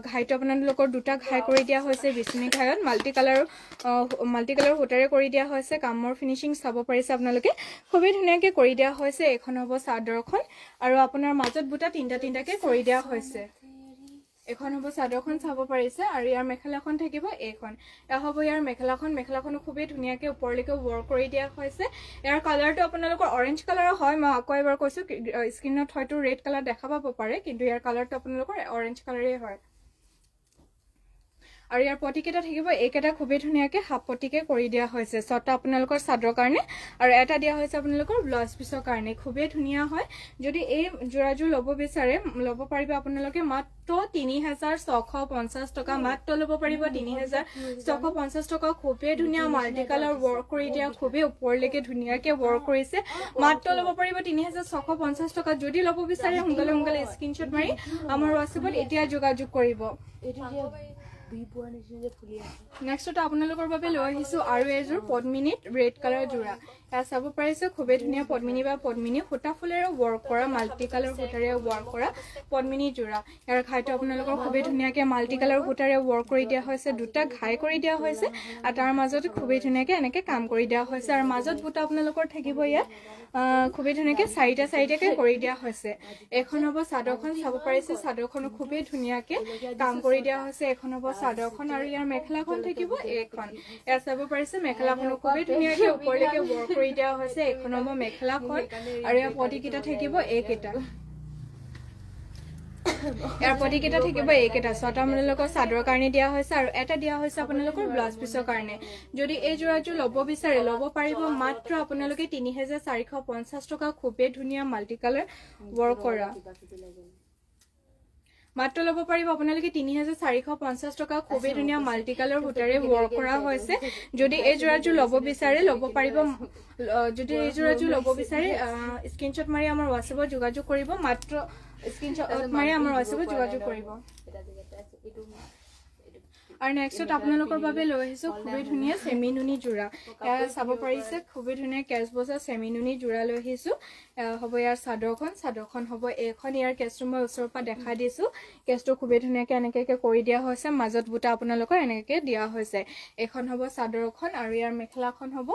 ঘাইটো আপোনালোকৰ দুটা ঘাই কৰি দিয়া হৈছে বিচনী ঘাইত মাল্টি কালাৰ সূতাৰে কৰি দিয়া হৈছে কামৰ ফিনিচিং চাব পাৰিছে আপোনালোকে খুবেই ধুনীয়াকৈ কৰি দিয়া হৈছে এইখন হ'ব চাদৰখন আৰু আপোনাৰ মাজত বুটা তিনিটাকৈ কৰি দিয়া হৈছে এখন হ'ব চাদৰখন চাব পাৰিছে আৰু ইয়াৰ মেখেলাখন থাকিব এইখন এয়া হ'ব ইয়াৰ মেখেলাখনো খুবেই ধুনীয়াকৈ ওপৰলৈকে ৱৰ্ক কৰি দিয়া হৈছে ইয়াৰ কালাৰটো আপোনালোকৰ অৰেঞ্জ কালাৰৰ হয় মই আকৌ এবাৰ কৈছোঁ স্ক্ৰীনত হয়তো ৰেড কালাৰ দেখা পাব পাৰে কিন্তু ইয়াৰ কালাৰটো আপোনালোকৰ অৰেঞ্জ কালাৰেই হয় আৰু ইয়াৰ পটিকেইটা থাকিব এইকেইটা খুবেই ধুনীয়াকৈ হাফ পটিকে কৰি দিয়া হৈছে ছটা আপোনালোকৰ চাদৰ কাৰণে আৰু এটা দিয়া হৈছে আপোনালোকৰ ব্লাউজ পিছৰ কাৰণে খুবেই ধুনীয়া হয় যদি এই যোৰাযোৰ ল'ব বিচাৰে ল'ব পাৰিব আপোনালোকে মাত্ৰ ৩,৬৫০ টকা মাত্ৰ ল'ব পাৰিব ৩,৬৫০ টকা খুবেই ধুনীয়া মাল্টি কালাৰ ৱৰ্ক কৰি দিয়া খুবেই ওপৰলৈকে ধুনীয়াকৈ ৱৰ্ক কৰিছে মাত্ৰ ল'ব পাৰিব ৩,৬৫০ টকা যদি ল'ব বিচাৰে সোনকালে স্ক্ৰীনশ্বট মাৰি আমাৰ হোৱাটছএপত এতিয়া যোগাযোগ কৰিব নেক্সটতে আপোনালোকৰ বাবে লৈ আহিছোঁ আৰু এযোৰ পদ্মিনীত ৰেড কালাৰ যোৰা এয়া চাব পাৰিছে খুবেই ধুনীয়া পদ্মিনী সূতা ফুলেৰে ৱৰ্ক কৰা মাল্টি কালাৰ সূতাৰে ৱৰ্ক কৰা পদ্মিনী যোৰা ইয়াৰ ঘাইটো আপোনালোকৰ খুবেই ধুনীয়াকৈ মাল্টি কালাৰ সূতাৰে ৱৰ্ক কৰি দিয়া হৈছে দুটা ঘাই কৰি দিয়া হৈছে আৰু তাৰ মাজতে খুবেই ধুনীয়াকৈ এনেকৈ কাম কৰি দিয়া হৈছে আৰু মাজত বুটা আপোনালোকৰ থাকিব ইয়াত খুবেই ধুনীয়াকৈ চাৰিটাকৈ কৰি দিয়া হৈছে এখন হ'ব চাদৰখন চাব পাৰিছে চাদৰখনো খুবেই ধুনীয়াকৈ কাম কৰি দিয়া হৈছে এখন হ'ব চাদৰখন আৰু ইয়াৰ মেখেলাখন থাকিব এইখন এয়া চাব পাৰিছে মেখেলাখনো খুবেই ধুনীয়াকৈ ওপৰলৈকে ৱৰ্ক কৰি দিয়া হৈছে এখন হ'ব মেখেলাখন আৰু ইয়াৰ পটিকেইটা থাকিব এইকেইটা ইয়াৰ পটিকেইটা থাকিব এইকেইটা ছটা আপোনালোকৰ চাদৰ কাৰণে দিয়া হৈছে আৰু এটা দিয়া হৈছে আপোনালোকৰ ব্লাউজ পিছৰ কাৰণে যদি এই যোৰাযোৰ ল'ব বিচাৰে ল'ব পাৰিব মাত্ৰ আপোনালোকে ৩,৪৫০ টকা খুবেই ধুনীয়া মাল্টি কালাৰ ৱৰ্ক কৰা মাত্ৰ ল'ব পাৰিব আপোনালোকে ৩,৪৫০ টকা খুবেই ধুনীয়া মাল্টি কালাৰ সূতাৰে ৱৰ্ক কৰা হৈছে যদি এই যোৰাযোৰ ল'ব বিচাৰে ল'ব পাৰিব স্ক্ৰীনশ্বট মাৰি আমাৰ হোৱাটছএপত যোগাযোগ কৰিব মাত্ৰ স্ক্ৰীনশ্বট মাৰি আমাৰ হোৱাটছএপত যোগাযোগ কৰিব আৰু নেক্সটত আপোনালোকৰ বাবে লৈ আহিছোঁ খুবেই ধুনীয়া চেমিনুনি যোৰা এয়া চাব পাৰিছে খুবেই ধুনীয়া কেচ বজা চেমিনুনি যোৰা লৈ আহিছোঁ হ'ব ইয়াৰ চাদৰখন হ'ব এইখন ইয়াৰ কেচটো মই ওচৰৰ পৰা দেখাই দিছোঁ কেচটো খুবেই ধুনীয়াকৈ এনেকৈ কৰি দিয়া হৈছে মাজত বুটা আপোনালোকৰ এনেকৈ দিয়া হৈছে এইখন হ'ব চাদৰখন আৰু ইয়াৰ মেখেলাখন হ'ব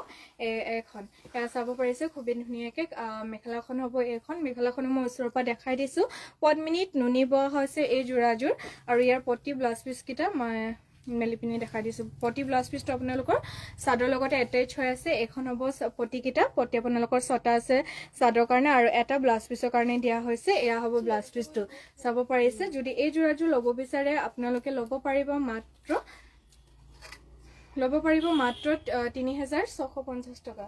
এইখন এয়া চাব পাৰিছে খুবেই ধুনীয়াকৈ মেখেলাখন হ'ব এইখন মেখেলাখনো মই ওচৰৰ পৰা দেখাই দিছোঁ পদ্মিনীত নুনি বোৱা হৈছে এই যোৰাযোৰ আৰু ইয়াৰ পটি ব্লাউজ পিচকেইটা মই মেলি পিনি দেখাই দিছোঁ পটি ব্লাউজ পিচটো আপোনালোকৰ চাদৰ লগতে এটেচ হৈ আছে এখন হ'ব পটিকেইটা পটি আপোনালোকৰ 6টা আছে চাদৰ কাৰণে আৰু এটা ব্লাউজ পিচৰ কাৰণে দিয়া হৈছে এয়া হ'ব ব্লাউজ পিচটো চাব পাৰিছে যদি এই যোৰাযোৰ ল'ব বিচাৰে আপোনালোকে ল'ব পাৰিব মাত্ৰ 3650 টকা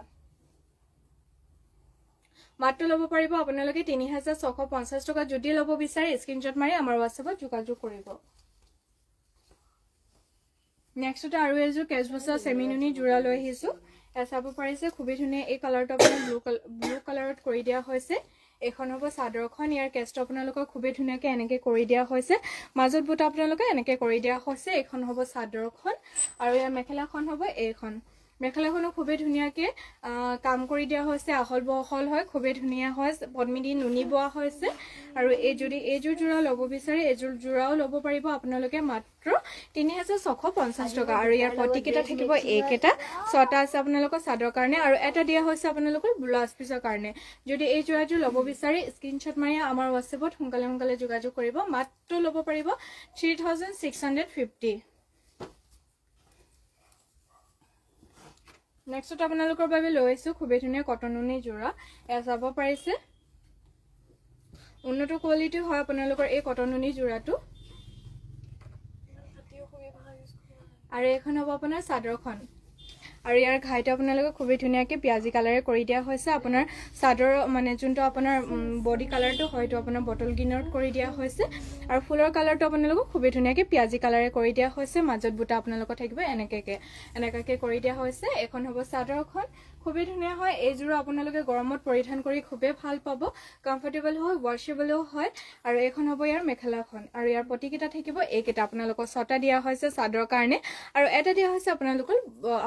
মাত্ৰ ল'ব পাৰিব আপোনালোকে 3650 টকা যদি ল'ব বিচাৰে স্ক্ৰিনশ্বট মাৰি আমাৰ WhatsApp-ত যোগাযোগ কৰিব নেক্সট আৰু এযোৰ কেজবছা সেমিনুনি জোৰা লৈ আহিছো এ চাব পাৰিছে খুবই ধুনীয়া এই কালাৰটো আপোনাৰ ব্লু কালাৰত কৰি দিয়া হৈছে এখন হ'ব চাদৰখন ইয়াৰ কেছটো আপোনালোকক খুবই ধুনীয়াকৈ এনেকৈ কৰি দিয়া হৈছে মাজত বুটা আপোনালোকে এনেকৈ কৰি দিয়া হৈছে এখন হ'ব চাদৰখন আৰু ইয়াৰ মেখেলাখন হ'ব এইখন মেখেলাখনো খুবই ধুনীয়াকৈ কাম কৰি দিয়া হৈছে আহল বহল হয় খুবই ধুনীয়া হয় পদ্মিনী নুনি বোৱা হৈছে আৰু এই যদি এইযোৰ জোৰা ল'ব বিচাৰে এইযোৰ জোৰাও ল'ব পাৰিব আপোনালোকে মাত্ৰ 3650 টকা আৰু ইয়াৰ পটিকেইটা থাকিব এইকেইটা 6টা আছে আপোনালোকৰ চাদৰ কাৰণে আৰু এটা দিয়া হৈছে আপোনালোকৰ ব্লাউজ পিচৰ কাৰণে যদি এই জোৰাযোৰ ল'ব বিচাৰে স্ক্ৰিনশ্বট মাৰি আমাৰ WhatsApp-ত সোনকালে যোগাযোগ কৰিব মাত্ৰ ল'ব পাৰিব 3650 নেক্সট আপোনালোকৰ বাবে লৈ আহিছো খুবই ধুনীয়া কটননি জোৰা এয়া চাব পাৰিছে উন্নত কোৱালিটি হয় আপোনালোকৰ এই কটননি জোৰাটো আৰু এখন হ'ব আপোনাৰ চাদৰখন আৰু ইয়াৰ ঘাইটো আপোনালোকে খুবই ধুনীয়াকৈ পিয়াজি কালাৰে কৰি দিয়া হৈছে আপোনাৰ চাদৰ মানে যোনটো আপোনাৰ বডি কালাৰটো হয়তো আপোনাৰ বটল গ্ৰীণত কৰি দিয়া হৈছে আৰু ফুলৰ কালাৰটো আপোনালোকক খুবই ধুনীয়াকৈ পিয়াজি কালাৰে কৰি দিয়া হৈছে মাজত বুটা আপোনালোকৰ থাকিব এনেকাকে কৰি দিয়া হৈছে এখন হ'ব চাদৰখন খুবই ধুনীয়া হয় এইযোৰ আপোনালোকে গৰমত পৰিধান কৰি খুবেই ভাল পাব কমফৰ্টেবল হয় ৱাশেবলও হয় আৰু এখন হ'ব ইয়াৰ মেখেলাখন আৰু ইয়াৰ পটিকেইটা থাকিব এইকেইটা আপোনালোকৰ 6টা দিয়া হৈছে চাদৰ কাৰণে আৰু এটা দিয়া হৈছে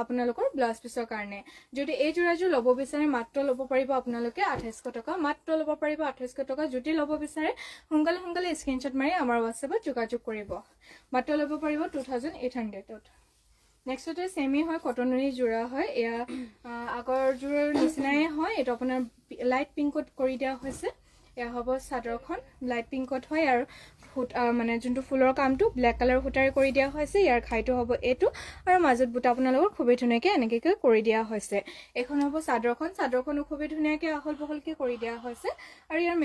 আপোনালোকৰ ব্লাউজ পিচৰ কাৰণে যদি এই জোৰাযোৰ ল'ব বিচাৰে মাত্ৰ ল'ব পাৰিব আপোনালোকে 2800 টকা মাত্ৰ ল'ব পাৰিব 2800 টকা যদি ল'ব বিচাৰে সোনকালে স্ক্ৰিনশ্বট মাৰি আমাৰ WhatsApp-ত যোগাযোগ কৰিব মাত্ৰ ল'ব পাৰিব 2800 নেক্সটতে সেমি হয় কটনৰি জোৰা হয় এয়া আগৰ জোৰৰ নিচিনাই হয় এটা আপোনাৰ লাইট পিংকত কৰি দিয়া হৈছে এয়া হ'ব চাদৰখন লাইট পিংকত হয় আৰু মানে যোনটো ফুলৰ কামটো ব্লেক কালাৰ সূতাৰে কৰি দিয়া হৈছে ইয়াৰ খাইটো হ'ব এইটো আৰু মাজত বুটা আপোনালোকৰ খুবই ধুনীয়াকৈ এনেকৈ কৰি দিয়া হৈছে এখন হ'ব চাদৰখনো খুবই ধুনীয়াকৈ আহল বহলকৈ কৰি দিয়া হৈছে আৰু ইয়াৰ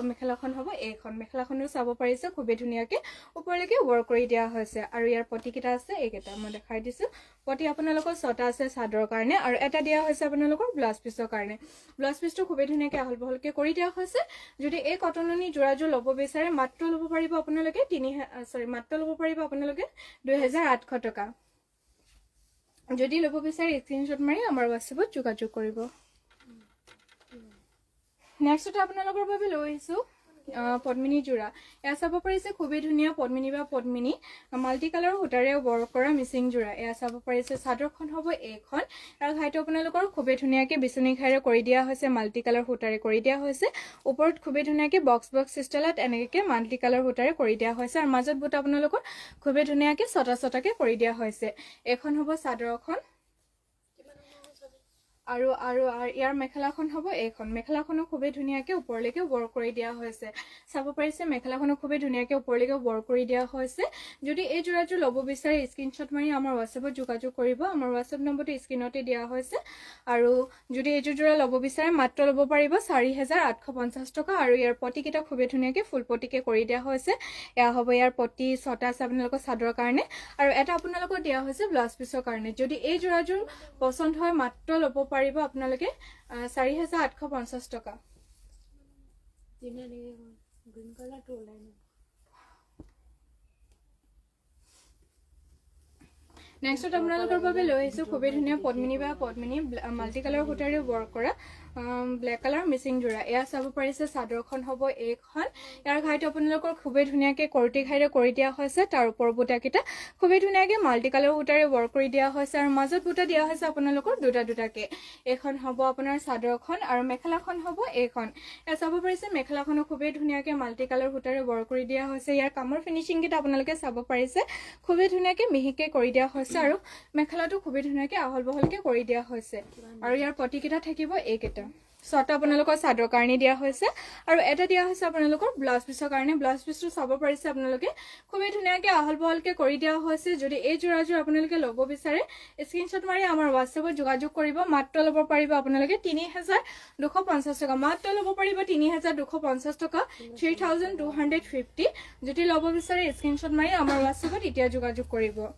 মেখেলাখন হ'ব এইখন মেখেলাখনো চাব পাৰিছে খুবই ধুনীয়াকৈ ওপৰলৈকে ৱৰ্ক কৰি দিয়া হৈছে আৰু ইয়াৰ পটিকেইটা আছে এইকেইটা মই দেখাই দিছোঁ পটি আপোনালোকৰ 6টা আছে চাদৰ কাৰণে আৰু এটা দিয়া হৈছে আপোনালোকৰ ব্লাউজ পিচৰ কাৰণে ব্লাউজ পিচটো খুবই ধুনীয়াকৈ আহল বহলকৈ কৰি দিয়া হৈছে যদি এই কটননি জোৰাযোৰ ল'ব বিচাৰে মাত্ৰ ল'ব পাৰিব আপোনালোকে 2800 টকা যদি ল'ব বিচাৰে স্ক্ৰিনশ্বট মাৰি আমাৰ WhatsApp-ত যোগাযোগ কৰিব নেক্সট আপোনালোকৰ বাবে লৈ আহিছো পদ্মিনী জোৰা এয়া চাব পাৰিছে খুবই ধুনীয়া পদ্মিনী বা পদ্মিনী মাল্টি কালাৰ সূতাৰে ৱৰ্ক কৰা মিচিং জোৰা এয়া চাব পাৰিছে চাদৰখন হ'ব এইখন আৰু ঘাইটো আপোনালোকৰ খুবই ধুনীয়াকৈ বিচনী ঘাইৰে কৰি দিয়া হৈছে মাল্টি কালাৰ সূতাৰে কৰি দিয়া হৈছে ওপৰত খুবই ধুনীয়াকৈ বক্স ষ্টাইলত এনেকৈ মাল্টি কালাৰ সূতাৰে কৰি দিয়া হৈছে আৰু মাজত বুটা আপোনালোকৰ খুবই ধুনীয়াকৈ 6টাকৈ কৰি দিয়া হৈছে এখন হ'ব চাদৰখন আৰু ইয়াৰ মেখেলাখন হ'ব এইখন মেখেলাখনো খুবই ধুনীয়াকৈ ওপৰলৈকে ৱৰ্ক কৰি দিয়া হৈছে চাব পাৰিছে মেখেলাখনো খুবই ধুনীয়াকৈ ওপৰলৈকে ৱৰ্ক কৰি দিয়া হৈছে যদি এই জোৰাযোৰ ল'ব বিচাৰে স্ক্ৰিনশ্বট মাৰি আমাৰ WhatsApp-ত যোগাযোগ কৰিব আমাৰ WhatsApp নম্বৰটো স্ক্ৰিনতে দিয়া হৈছে আৰু যদি এইযোৰ জোৰা ল'ব বিচাৰে মাত্ৰ ল'ব পাৰিব 4850 টকা আৰু ইয়াৰ পটিকেইটা খুবই ধুনীয়াকৈ ফুল পটিকে কৰি দিয়া হৈছে এয়া হ'ব ইয়াৰ পটি 6টা আছে আপোনালোকৰ চাদৰ কাৰণে আৰু এটা আপোনালোকৰ দিয়া হৈছে ব্লাউজ পিচৰ কাৰণে যদি এই জোৰাযোৰ পচন্দ হয় মাত্ৰ ল'ব পাৰিব আপোনালোকে 4850 টকা গ্ৰীন কালাৰটো ওলাই নেক্সট আপোনালোকৰ বাবে লৈ আহিছো খুবই ধুনীয়া পদ্মিনী বা পদ্মিনী মাল্টি কালাৰ সূতাৰে ৱৰ্ক কৰা ব্লেক কালাৰ মিচিং জোৰা এয়া চাব পাৰিছে চাদৰখন হ'ব এইখন ইয়াৰ ঘাইটো আপোনালোকৰ খুবই ধুনীয়াকৈ কৰ্টি ঘাইৰে কৰি দিয়া হৈছে তাৰ ওপৰ বুটাকেইটা খুবই ধুনীয়াকৈ মাল্টি কালাৰ সূতাৰে ৱৰ্ক কৰি দিয়া হৈছে আৰু মাজত বুটা দিয়া হৈছে আপোনালোকৰ দুটাকৈ এইখন হ'ব আপোনাৰ চাদৰখন আৰু মেখেলাখন হ'ব এইখন এয়া চাব পাৰিছে মেখেলাখনো খুবই ধুনীয়াকৈ মাল্টি কালাৰ সূতাৰে ৱৰ্ক কৰি দিয়া হৈছে ইয়াৰ কামৰ ফিনিচিংকেইটা আপোনালোকে চাব পাৰিছে খুবই ধুনীয়াকৈ মিহিকৈ কৰি দিয়া হৈছে আৰু মেখেলাটো খুবই ধুনীয়াকৈ আহল বহলকৈ কৰি দিয়া হৈছে আৰু ইয়াৰ পটিকেইটা থাকিব এইকেইটা এইকেইটা ছটা আপোনালোকৰ চাদৰ কাৰণে দিয়া হৈছে আৰু এটা দিয়া হৈছে আপোনালোকৰ ব্লাউজ পিছৰ কাৰণে ব্লাউজ পিছটো চাব পাৰিছে আপোনালোকে খুবেই ধুনীয়াকৈ আহল বহলকৈ কৰি দিয়া হৈছে যদি এই যোৰাযোৰ আপোনালোকে ল'ব বিচাৰে স্ক্ৰীনশ্বট মাৰি আমাৰ হোৱাটছএপত যোগাযোগ কৰিব মাত্ৰ ল'ব পাৰিব আপোনালোকে ৩,২৫০ টকা মাত্ৰ ল'ব পাৰিব ৩,২৫০ টকা 3,250 যদি ল'ব বিচাৰে স্ক্ৰীনশ্বট মাৰি আমাৰ হোৱাটছএপত এতিয়া যোগাযোগ কৰিব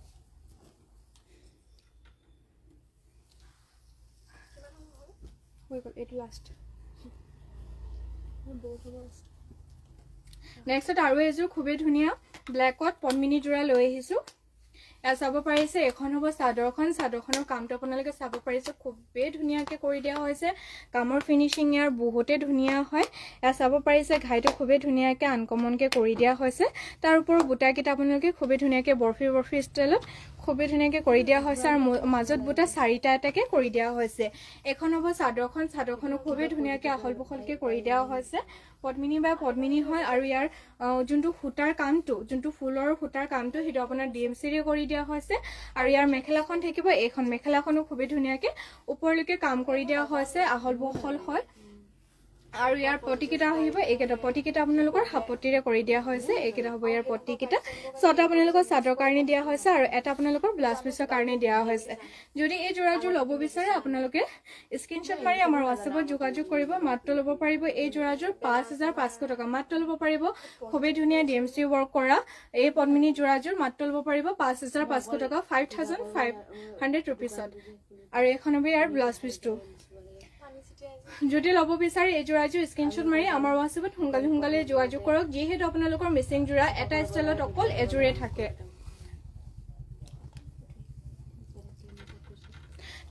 এইটো লাষ্ট নেক্সট আৰু এযোৰ খুবেই ধুনীয়া ব্লেকত পদ্মিনী যোৰা লৈ আহিছো এয়া চাব পাৰিছে এখন হ'ব চাদৰখনৰ কামটো আপোনালোকে চাব পাৰিছে খুবেই ধুনীয়াকৈ কৰি দিয়া হৈছে কামৰ ফিনিচিং ইয়াৰ বহুতে ধুনীয়া হয় এয়া চাব পাৰিছে ঘাইটো খুবেই ধুনীয়াকৈ আনকমনকৈ কৰি দিয়া হৈছে তাৰ ওপৰত বুটাকেইটা আপোনালোকে খুবেই ধুনীয়াকৈ বৰফি ষ্টাইলত খুবেই ধুনীয়াকৈ কৰি দিয়া হৈছে আৰু মাজত বুটা চাৰিটা এটাকৈ কৰি দিয়া হৈছে এখন হ'ব চাদৰখনো খুবেই ধুনীয়াকৈ আহল বহলকৈ কৰি দিয়া হৈছে পদ্মিনী বা পদ্মিনী হয় আৰু ইয়াৰ যোনটো সূতাৰ কামটো যোনটো ফুলৰ সূতাৰ কামটো সেইটো আপোনাৰ DMCৰে কৰি দিয়া হৈছে আৰু ইয়াৰ মেখেলাখন থাকিব এইখন মেখেলাখনো খুবেই ধুনীয়াকৈ ওপৰলৈকে কাম কৰি দিয়া হৈছে আহল বহল হয় আৰু ইয়াৰ পটিকেইটা আহিব এইকেইটা পটিকেইটা আপোনালোকৰ হাপতিৰে কৰি দিয়া হৈছে এইকেইটা হ'ব ইয়াৰ পটিকেইটা ছটা আপোনালোকৰ চাদৰ কাৰণে দিয়া হৈছে আৰু এটা আপোনালোকৰ ব্লাউজ পিছৰ কাৰণে দিয়া হৈছে যদি এই যোৰাযোৰ ল'ব বিচাৰে আপোনালোকে স্ক্ৰীনশ্বট মাৰি আমাৰ হোৱাটছএপত যোগাযোগ কৰিব মাত্ৰ ল'ব পাৰিব এই যোৰাযোৰ 5,500 টকা মাত্ৰ ল'ব পাৰিব খুবেই ধুনীয়া DMC ৱৰ্ক কৰা এই পদ্মিনী যোৰাযোৰ মাত্ৰ ল'ব পাৰিব 5,500 টকা 5,500 ৰুপিছত আৰু এখন হ'ব ইয়াৰ ব্লাউজ পিছটো যদি ল'ব বিচাৰে এই যোৰাযোৰ স্ক্ৰীনশ্বট মাৰি আমাৰ হোৱাটছএপত সোনকালে যোগাযোগ কৰক যিহেতু আপোনালোকৰ মিচিং যোৰা এটা ষ্টাইলত অকল এযোৰে থাকে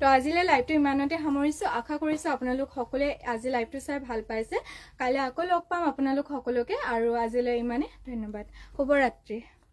তো আজিলৈ লাইভটো ইমানতে সামৰিছোঁ আশা কৰিছোঁ আপোনালোক সকলোৱে আজি লাইভটো চাই ভাল পাইছে কাইলৈ আকৌ লগ পাম আপোনালোক সকলোকে আৰু আজিলৈ ইমানে ধন্যবাদ শুভৰাত্ৰি